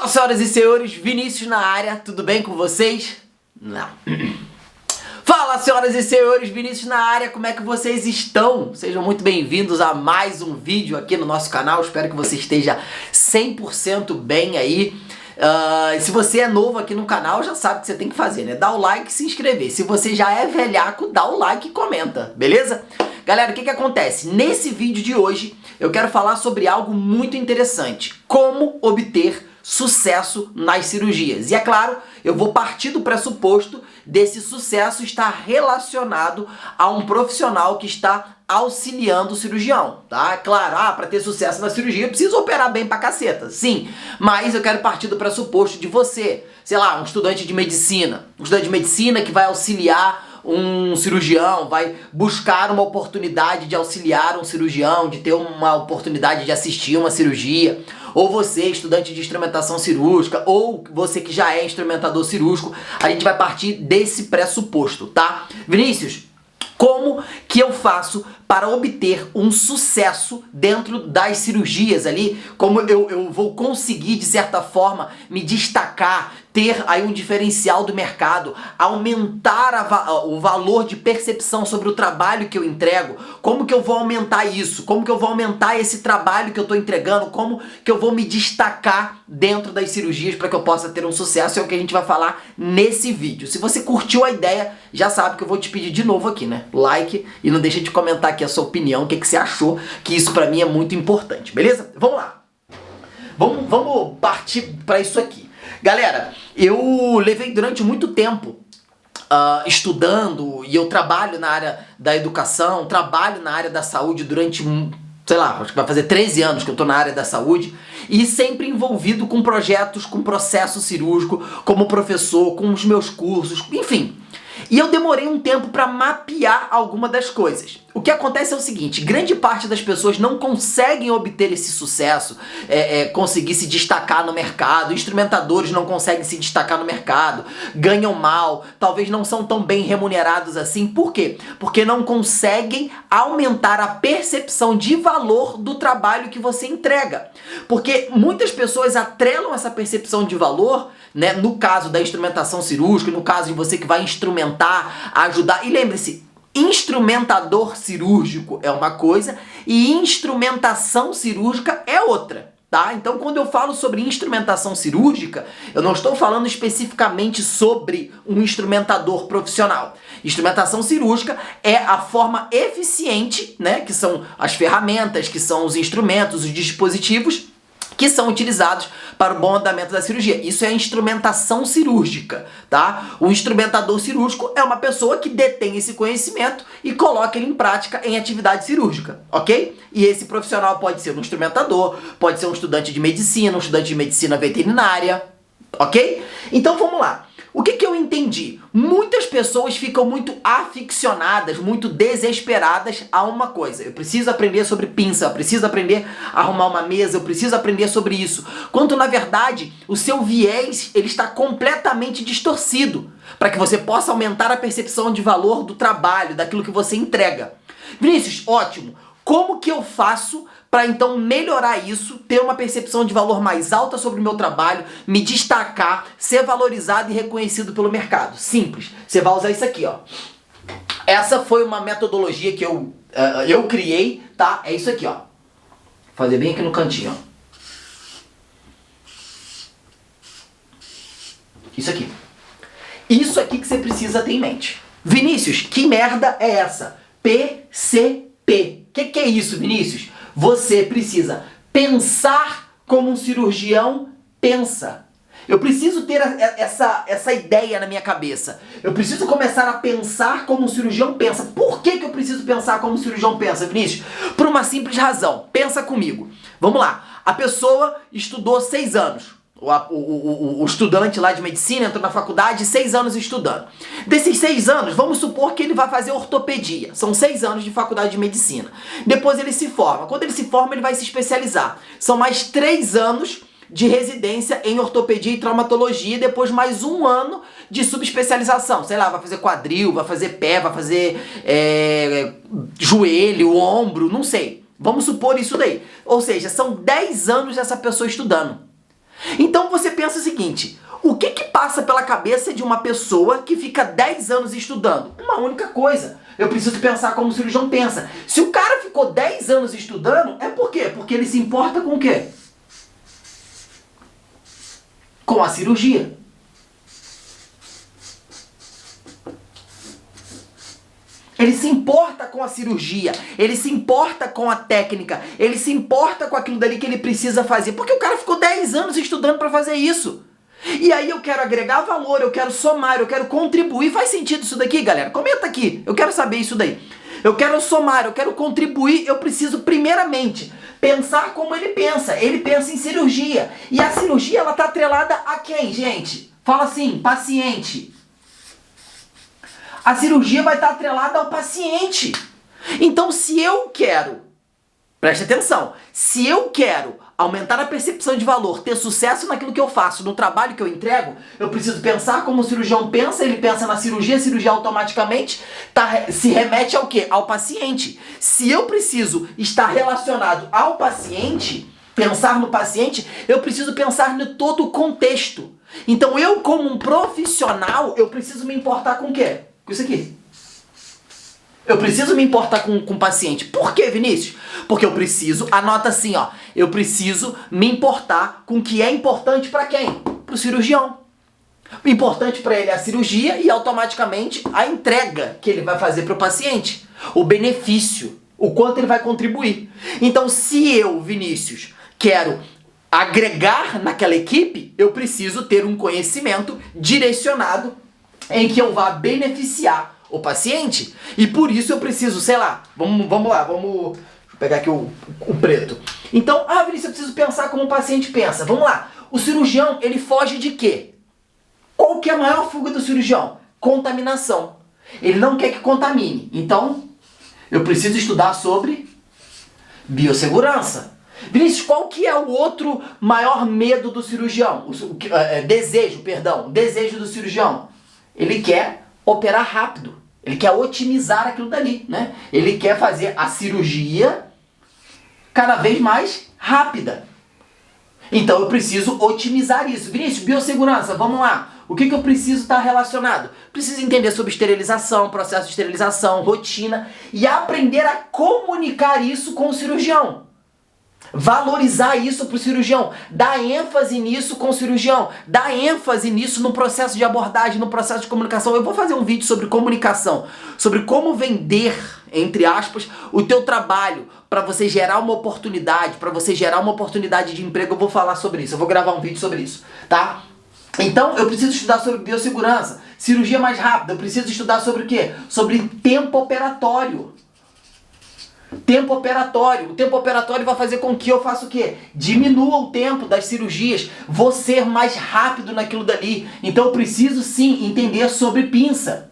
Fala, senhoras e senhores, Vinícius na área, tudo bem com vocês? Não. Fala, senhoras e senhores, Vinícius na área, como é que vocês estão? Sejam muito bem-vindos a mais um vídeo aqui no nosso canal, espero que você esteja 100% bem aí. Se você é novo aqui no canal, já sabe o que você tem que fazer, né? Dá o like e se inscrever. Se você já é velhaco, dá o like e comenta, beleza? Galera, o que acontece? Nesse vídeo de hoje, eu quero falar sobre algo muito interessante. Como obter sucesso nas cirurgias. E é claro, eu vou partir do pressuposto desse sucesso estar relacionado a um profissional que está auxiliando o cirurgião, tá? É claro, para ter sucesso na cirurgia eu preciso operar bem pra caceta, sim, mas eu quero partir do pressuposto de você, sei lá, um estudante de medicina que vai auxiliar um cirurgião, vai buscar uma oportunidade de auxiliar um cirurgião, de ter uma oportunidade de assistir uma cirurgia, ou você, estudante de instrumentação cirúrgica, ou você que já é instrumentador cirúrgico, a gente vai partir desse pressuposto, tá? Vinícius, como que eu faço para obter um sucesso dentro das cirurgias ali? Como eu vou conseguir, de certa forma, me destacar, ter aí um diferencial do mercado, aumentar o valor de percepção sobre o trabalho que eu entrego? Como que eu vou aumentar isso? Como que eu vou aumentar esse trabalho que eu estou entregando? Como que eu vou me destacar dentro das cirurgias para que eu possa ter um sucesso? É o que a gente vai falar nesse vídeo. Se você curtiu a ideia, já sabe que eu vou te pedir de novo aqui, né? Like e não deixa de comentar aqui a sua opinião, o que você achou, que isso pra mim é muito importante, beleza? Vamos lá. Vamos partir pra isso aqui. Galera, eu levei durante muito tempo estudando, e eu trabalho na área da educação, trabalho na área da saúde durante, sei lá, acho que vai fazer 13 anos que eu tô na área da saúde, e sempre envolvido com projetos, com processo cirúrgico, como professor, com os meus cursos, enfim. E eu demorei um tempo para mapear alguma das coisas. O que acontece é o seguinte, grande parte das pessoas não conseguem obter esse sucesso, conseguir se destacar no mercado, instrumentadores não conseguem se destacar no mercado, ganham mal, talvez não são tão bem remunerados assim. Por quê? Porque não conseguem aumentar a percepção de valor do trabalho que você entrega. Porque muitas pessoas atrelam essa percepção de valor, né, no caso da instrumentação cirúrgica, no caso de você que vai instrumentar, ajudar. E lembre-se, instrumentador cirúrgico é uma coisa e instrumentação cirúrgica é outra, tá? Então, quando eu falo sobre instrumentação cirúrgica, eu não estou falando especificamente sobre um instrumentador profissional. Instrumentação cirúrgica é a forma eficiente, né, que são as ferramentas, que são os instrumentos, os dispositivos que são utilizados para o bom andamento da cirurgia. Isso é a instrumentação cirúrgica, tá? O instrumentador cirúrgico é uma pessoa que detém esse conhecimento e coloca ele em prática em atividade cirúrgica, ok? E esse profissional pode ser um instrumentador, pode ser um estudante de medicina veterinária, ok? Então vamos lá. O que eu entendi? Muitas pessoas ficam muito aficionadas, muito desesperadas a uma coisa. Eu preciso aprender sobre pinça, eu preciso aprender a arrumar uma mesa, eu preciso aprender sobre isso. Quando, na verdade, o seu viés ele está completamente distorcido para que você possa aumentar a percepção de valor do trabalho, daquilo que você entrega. Vinícius, ótimo. Como que eu faço para então melhorar isso, ter uma percepção de valor mais alta sobre o meu trabalho, me destacar, ser valorizado e reconhecido pelo mercado? Simples. Você vai usar isso aqui, ó. Essa foi uma metodologia que eu criei, tá? É isso aqui, ó. Vou fazer bem aqui no cantinho, ó. Isso aqui. Isso aqui que você precisa ter em mente. Vinícius, que merda é essa? PCP. Que é isso, Vinícius? Você precisa pensar como um cirurgião pensa. Eu preciso ter essa ideia na minha cabeça. Eu preciso começar a pensar como um cirurgião pensa. Por que eu preciso pensar como um cirurgião pensa, Vinícius? Por uma simples razão. Pensa comigo. Vamos lá. A pessoa estudou 6 anos. O estudante lá de medicina entrou na faculdade 6 anos estudando. Desses 6 anos, vamos supor que ele vai fazer ortopedia. São 6 anos de faculdade de medicina. Depois ele se forma. Quando ele se forma, ele vai se especializar. São mais 3 anos de residência em ortopedia e traumatologia. Depois mais 1 ano de subespecialização. Sei lá, vai fazer quadril, vai fazer pé, vai fazer joelho, ombro, não sei. Vamos supor isso daí. Ou seja, são 10 anos dessa pessoa estudando. Então você pensa o seguinte, o que passa pela cabeça de uma pessoa que fica 10 anos estudando? Uma única coisa, eu preciso pensar como o cirurgião pensa. Se o cara ficou 10 anos estudando, é por quê? Porque ele se importa com o quê? Com a cirurgia. Ele se importa com a cirurgia, ele se importa com a técnica, ele se importa com aquilo dali que ele precisa fazer, porque o cara ficou 10 anos estudando para fazer isso. E aí eu quero agregar valor, eu quero somar, eu quero contribuir. Faz sentido isso daqui, galera? Comenta aqui, eu quero saber isso daí. Eu quero somar, eu quero contribuir, eu preciso primeiramente pensar como ele pensa em cirurgia. E a cirurgia, ela tá atrelada a quem, gente? Fala assim, paciente. A cirurgia vai estar atrelada ao paciente. Então, se eu quero, preste atenção, se eu quero aumentar a percepção de valor, ter sucesso naquilo que eu faço, no trabalho que eu entrego, eu preciso pensar como o cirurgião pensa, ele pensa na cirurgia, a cirurgia automaticamente se remete ao quê? Ao paciente. Se eu preciso estar relacionado ao paciente, pensar no paciente, eu preciso pensar no todo o contexto. Então, eu como um profissional, eu preciso me importar com o quê? Com isso aqui. Eu preciso me importar com o paciente. Por quê, Vinícius? Porque eu preciso, anota assim, ó. Eu preciso me importar com o que é importante para quem? Para o cirurgião. O importante para ele é a cirurgia e automaticamente a entrega que ele vai fazer para o paciente. O benefício, o quanto ele vai contribuir. Então, se eu, Vinícius, quero agregar naquela equipe, eu preciso ter um conhecimento direcionado em que eu vá beneficiar o paciente. E por isso eu preciso, sei lá, vamos lá, deixa eu pegar aqui o preto. Então, Vinícius, eu preciso pensar como o paciente pensa. Vamos lá, o cirurgião, ele foge de quê? Qual que é a maior fuga do cirurgião? Contaminação. Ele não quer que contamine. Então, eu preciso estudar sobre biossegurança. Vinícius, qual que é o outro maior medo do cirurgião? Desejo do cirurgião. Ele quer operar rápido, ele quer otimizar aquilo dali, né? Ele quer fazer a cirurgia cada vez mais rápida. Então eu preciso otimizar isso. Vinícius, biossegurança, vamos lá. O que eu preciso estar relacionado? Preciso entender sobre esterilização, processo de esterilização, rotina e aprender a comunicar isso com o cirurgião. Valorizar isso para o cirurgião, dar ênfase nisso com o cirurgião, dar ênfase nisso no processo de abordagem, no processo de comunicação. Eu vou fazer um vídeo sobre comunicação, sobre como vender, entre aspas, o teu trabalho para você gerar uma oportunidade, de emprego. Eu vou falar sobre isso, eu vou gravar um vídeo sobre isso, tá? Então, eu preciso estudar sobre biossegurança, cirurgia mais rápida, eu preciso estudar sobre o quê? Sobre tempo operatório. Tempo operatório. O tempo operatório vai fazer com que eu faça o quê? Diminua o tempo das cirurgias. Vou ser mais rápido naquilo dali. Então eu preciso sim entender sobre pinça.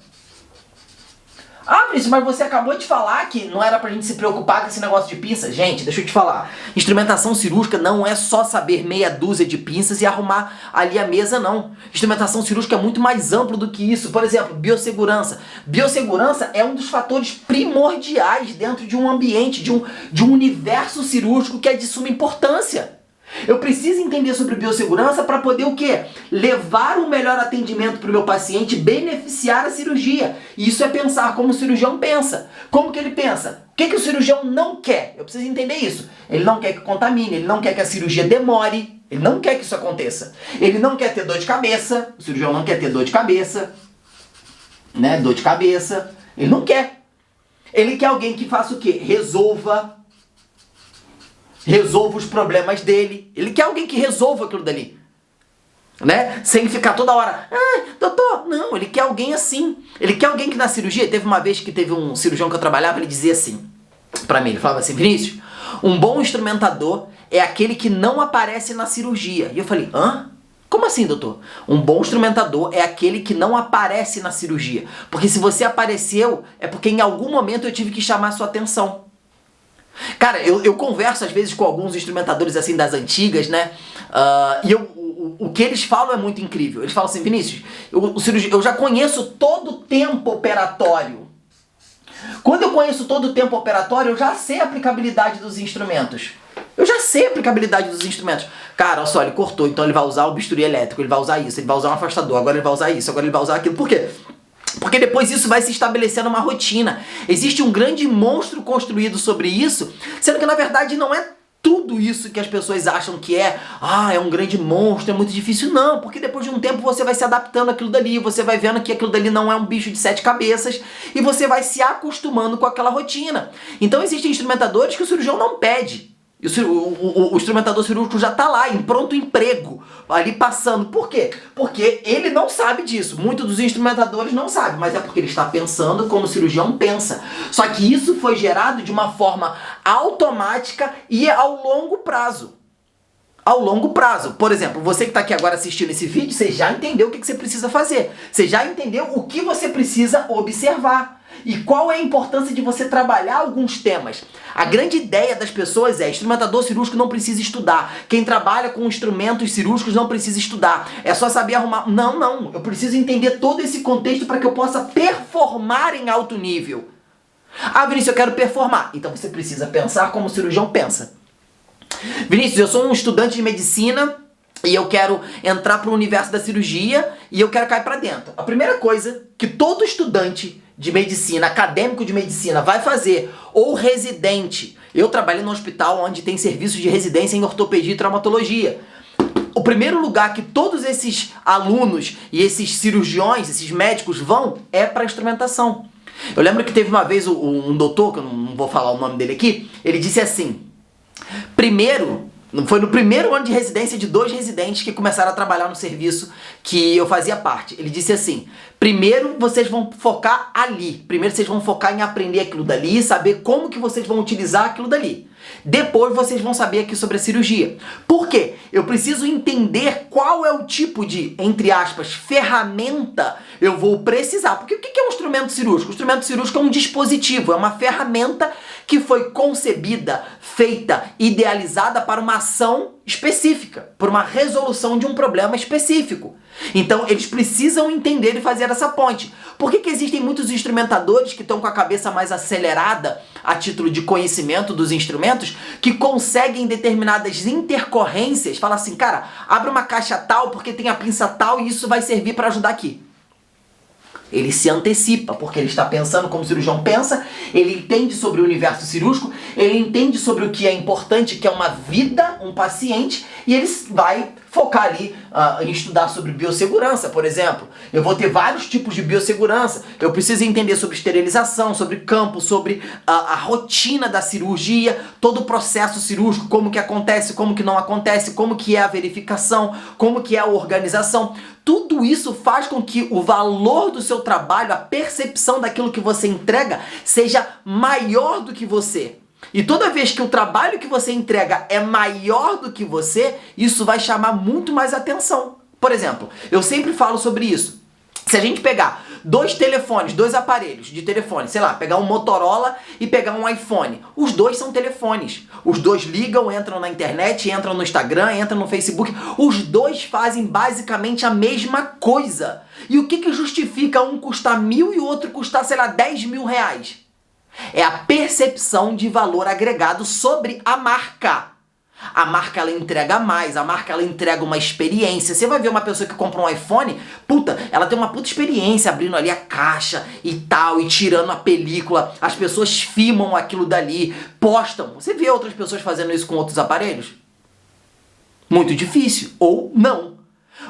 Vinícius, mas você acabou de falar que não era pra gente se preocupar com esse negócio de pinça. Gente, deixa eu te falar. Instrumentação cirúrgica não é só saber meia dúzia de pinças e arrumar ali a mesa, não. Instrumentação cirúrgica é muito mais amplo do que isso. Por exemplo, biossegurança. Biossegurança é um dos fatores primordiais dentro de um ambiente, de um universo cirúrgico que é de suma importância. Eu preciso entender sobre biossegurança para poder o quê? Levar um melhor atendimento para o meu paciente, beneficiar a cirurgia. E isso é pensar como o cirurgião pensa. Como que ele pensa? O que o cirurgião não quer? Eu preciso entender isso. Ele não quer que contamine, ele não quer que a cirurgia demore, ele não quer que isso aconteça. Ele não quer ter dor de cabeça, o cirurgião não quer ter dor de cabeça, né? Dor de cabeça, ele não quer. Ele quer alguém que faça o quê? Resolva os problemas dele. Ele quer alguém que resolva aquilo dali, né? Sem ficar toda hora, doutor, não, ele quer alguém assim. Ele quer alguém que na cirurgia, teve uma vez que teve um cirurgião que eu trabalhava, ele dizia assim, pra mim, ele falava assim, Vinícius, um bom instrumentador é aquele que não aparece na cirurgia. E eu falei, como assim, doutor? Um bom instrumentador é aquele que não aparece na cirurgia. Porque se você apareceu, é porque em algum momento eu tive que chamar sua atenção. Cara, eu converso às vezes com alguns instrumentadores assim das antigas, né? E o que eles falam é muito incrível. Eles falam assim, Vinícius, eu já conheço todo o tempo operatório. Quando eu conheço todo o tempo operatório, eu já sei a aplicabilidade dos instrumentos. Eu já sei a aplicabilidade dos instrumentos. Cara, olha só, ele cortou, então ele vai usar o bisturi elétrico, ele vai usar isso, ele vai usar um afastador, agora ele vai usar isso, agora ele vai usar aquilo. Por quê? Porque depois isso vai se estabelecendo uma rotina. Existe um grande monstro construído sobre isso, sendo que na verdade não é tudo isso que as pessoas acham que é. Ah, é um grande monstro, é muito difícil. Não, porque depois de um tempo você vai se adaptando àquilo dali, você vai vendo que aquilo dali não é um bicho de 7 cabeças e você vai se acostumando com aquela rotina. Então existem instrumentadores que o cirurgião não pede. O instrumentador cirúrgico já está lá, em pronto emprego, ali passando. Por quê? Porque ele não sabe disso. Muitos dos instrumentadores não sabem, mas é porque ele está pensando como o cirurgião pensa. Só que isso foi gerado de uma forma automática e ao longo prazo. Ao longo prazo. Por exemplo, você que está aqui agora assistindo esse vídeo, você já entendeu o que você precisa fazer. Você já entendeu o que você precisa observar. E qual é a importância de você trabalhar alguns temas? A grande ideia das pessoas é: instrumentador cirúrgico não precisa estudar. Quem trabalha com instrumentos cirúrgicos não precisa estudar. É só saber arrumar. Não. Eu preciso entender todo esse contexto para que eu possa performar em alto nível. Ah, Vinícius, eu quero performar. Então você precisa pensar como o cirurgião pensa. Vinícius, eu sou um estudante de medicina e eu quero entrar para o universo da cirurgia e eu quero cair para dentro. A primeira coisa que todo estudante de medicina, acadêmico de medicina, vai fazer, ou residente. Eu trabalho no hospital onde tem serviços de residência em ortopedia e traumatologia. O primeiro lugar que todos esses alunos e esses cirurgiões, esses médicos vão é para instrumentação. Eu lembro que teve uma vez um doutor, que eu não vou falar o nome dele aqui, ele disse assim: foi no primeiro ano de residência de 2 residentes que começaram a trabalhar no serviço que eu fazia parte. Ele disse assim: primeiro vocês vão focar ali. Primeiro vocês vão focar em aprender aquilo dali, saber como que vocês vão utilizar aquilo dali. Depois vocês vão saber aqui sobre a cirurgia. Por quê? Eu preciso entender qual é o tipo de, entre aspas, ferramenta eu vou precisar. Porque o que é um instrumento cirúrgico? O instrumento cirúrgico é um dispositivo, é uma ferramenta que foi concebida, feita, idealizada para uma ação específica, por uma resolução de um problema específico. Então eles precisam entender e fazer essa ponte. Por que existem muitos instrumentadores que estão com a cabeça mais acelerada a título de conhecimento dos instrumentos, que conseguem determinadas intercorrências, fala assim: cara, abre uma caixa tal porque tem a pinça tal e isso vai servir para ajudar aqui. Ele se antecipa, porque ele está pensando como o cirurgião pensa, ele entende sobre o universo cirúrgico, ele entende sobre o que é importante, que é uma vida, um paciente, e ele vai focar ali em estudar sobre biossegurança, por exemplo. Eu vou ter vários tipos de biossegurança, eu preciso entender sobre esterilização, sobre campo, sobre a rotina da cirurgia, todo o processo cirúrgico, como que acontece, como que não acontece, como que é a verificação, como que é a organização. Tudo isso faz com que o valor do seu trabalho, a percepção daquilo que você entrega, seja maior do que você. E toda vez que o trabalho que você entrega é maior do que você, isso vai chamar muito mais atenção. Por exemplo, eu sempre falo sobre isso. Se a gente pegar 2 telefones, 2 aparelhos de telefone, sei lá, pegar um Motorola e pegar um iPhone, os 2 são telefones. Os 2 ligam, entram na internet, entram no Instagram, entram no Facebook. Os 2 fazem basicamente a mesma coisa. E o que justifica um custar 1.000 e o outro custar, sei lá, 10 mil reais? É a percepção de valor agregado sobre a marca. A marca, ela entrega mais, a marca, ela entrega uma experiência. Você vai ver uma pessoa que compra um iPhone, ela tem uma puta experiência abrindo ali a caixa e tal, e tirando a película. As pessoas filmam aquilo dali, postam. Você vê outras pessoas fazendo isso com outros aparelhos? Muito difícil, ou não.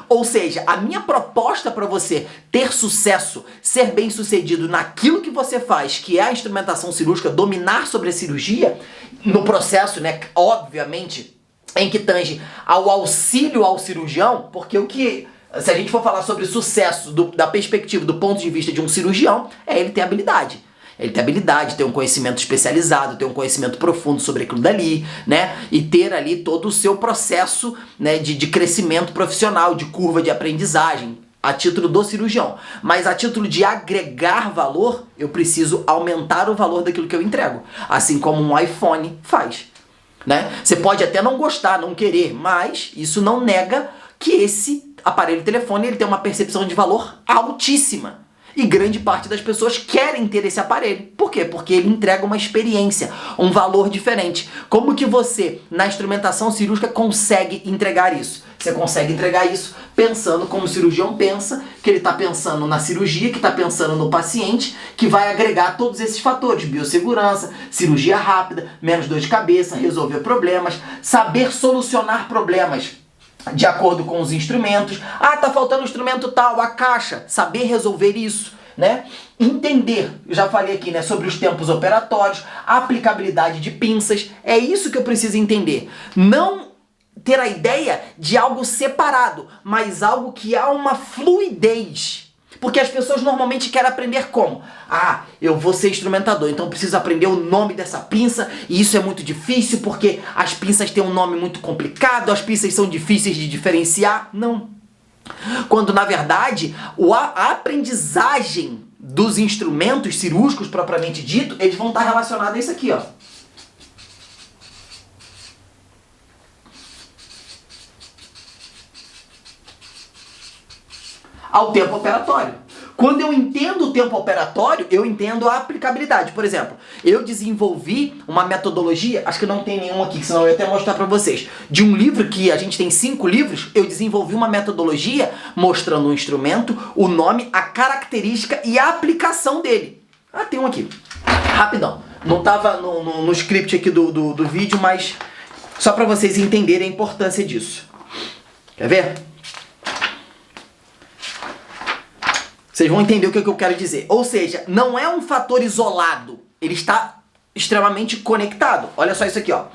Ou seja, a minha proposta para você ter sucesso, ser bem sucedido naquilo que você faz, que é a instrumentação cirúrgica, dominar sobre a cirurgia, no processo, né, obviamente, em que tange ao auxílio ao cirurgião, porque se a gente for falar sobre sucesso da perspectiva, do ponto de vista de um cirurgião, é ele ter habilidade. Ele tem habilidade, ter um conhecimento especializado, ter um conhecimento profundo sobre aquilo dali, né? E ter ali todo o seu processo, né, de crescimento profissional, de curva de aprendizagem, a título do cirurgião. Mas a título de agregar valor, eu preciso aumentar o valor daquilo que eu entrego. Assim como um iPhone faz, né? Você pode até não gostar, não querer, mas isso não nega que esse aparelho telefone ele tem uma percepção de valor altíssima. E grande parte das pessoas querem ter esse aparelho. Por quê? Porque ele entrega uma experiência, um valor diferente. Como que você, na instrumentação cirúrgica, consegue entregar isso? Você consegue entregar isso pensando como o cirurgião pensa, que ele está pensando na cirurgia, que está pensando no paciente, que vai agregar todos esses fatores: biossegurança, cirurgia rápida, menos dor de cabeça, resolver problemas, saber solucionar problemas de acordo com os instrumentos. Ah, tá faltando um instrumento tal, a caixa, saber resolver isso, né? Entender, eu já falei aqui, né, sobre os tempos operatórios, a aplicabilidade de pinças, é isso que eu preciso entender. Não ter a ideia de algo separado, mas algo que há uma fluidez. Porque as pessoas normalmente querem aprender como? Ah, eu vou ser instrumentador, então eu preciso aprender o nome dessa pinça, e isso é muito difícil porque as pinças têm um nome muito complicado, as pinças são difíceis de diferenciar. Não. Quando, na verdade, a aprendizagem dos instrumentos cirúrgicos propriamente dito, eles vão estar relacionados a isso aqui, ó. Ao tempo operatório. Quando eu entendo o tempo operatório, eu entendo a aplicabilidade. Por exemplo, eu desenvolvi uma metodologia, acho que não tem nenhum aqui, senão eu ia até mostrar para vocês, de um livro que a gente tem 5 livros, eu desenvolvi uma metodologia mostrando o instrumento, o nome, a característica e a aplicação dele. Ah, tem um aqui. Rapidão. Não estava no script aqui do vídeo, mas só para vocês entenderem a importância disso. Quer ver? Vocês vão entender o que eu quero dizer. Ou seja, não é um fator isolado. Ele está extremamente conectado. Olha só isso aqui, ó.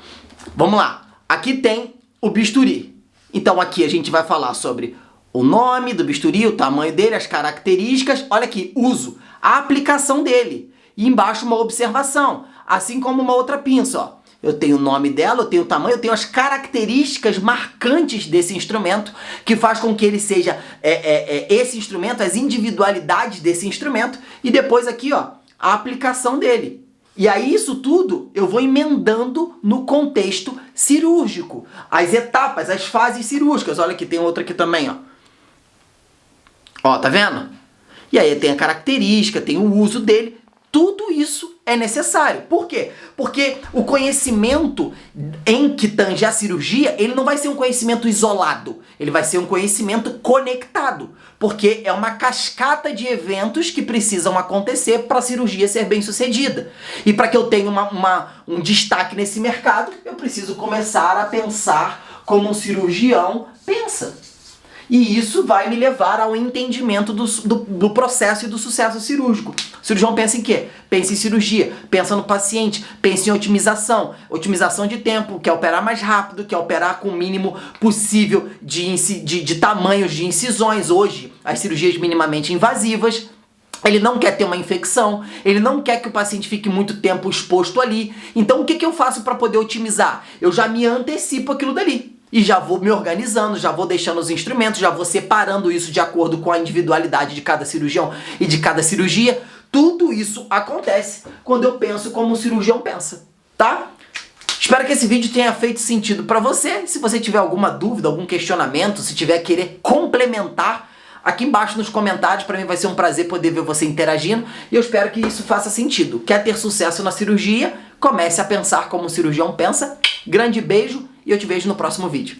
Vamos lá. Aqui tem o bisturi. Então aqui a gente vai falar sobre o nome do bisturi, o tamanho dele, as características. Olha aqui, uso, a aplicação dele. E embaixo uma observação. Assim como uma outra pinça, ó. Eu tenho o nome dela, eu tenho o tamanho, eu tenho as características marcantes desse instrumento, que faz com que ele seja esse instrumento, as individualidades desse instrumento, e depois aqui, ó, a aplicação dele. E aí isso tudo eu vou emendando no contexto cirúrgico. As etapas, as fases cirúrgicas. Olha aqui, tem outra aqui também, ó. Ó, tá vendo? E aí tem a característica, tem o uso dele. Tudo isso é necessário. Por quê? Porque o conhecimento em que tange a cirurgia, ele não vai ser um conhecimento isolado. Ele vai ser um conhecimento conectado. Porque é uma cascata de eventos que precisam acontecer para a cirurgia ser bem sucedida. E para que eu tenha um destaque nesse mercado, eu preciso começar a pensar como um cirurgião pensa. E isso vai me levar ao entendimento do processo e do sucesso cirúrgico. O cirurgião pensa em quê? Pensa em cirurgia, pensa no paciente, pensa em otimização. Otimização de tempo, quer operar mais rápido, quer operar com o mínimo possível de tamanhos de incisões. Hoje, as cirurgias minimamente invasivas. Ele não quer ter uma infecção, ele não quer que o paciente fique muito tempo exposto ali. Então o que eu faço para poder otimizar? Eu já me antecipo aquilo dali. E já vou me organizando, já vou deixando os instrumentos, já vou separando isso de acordo com a individualidade de cada cirurgião e de cada cirurgia. Tudo isso acontece quando eu penso como o cirurgião pensa, tá? Espero que esse vídeo tenha feito sentido para você. Se você tiver alguma dúvida, algum questionamento, se tiver querer complementar, aqui embaixo nos comentários, para mim vai ser um prazer poder ver você interagindo. E eu espero que isso faça sentido. Quer ter sucesso na cirurgia? Comece a pensar como o cirurgião pensa. Grande beijo e eu te vejo no próximo vídeo.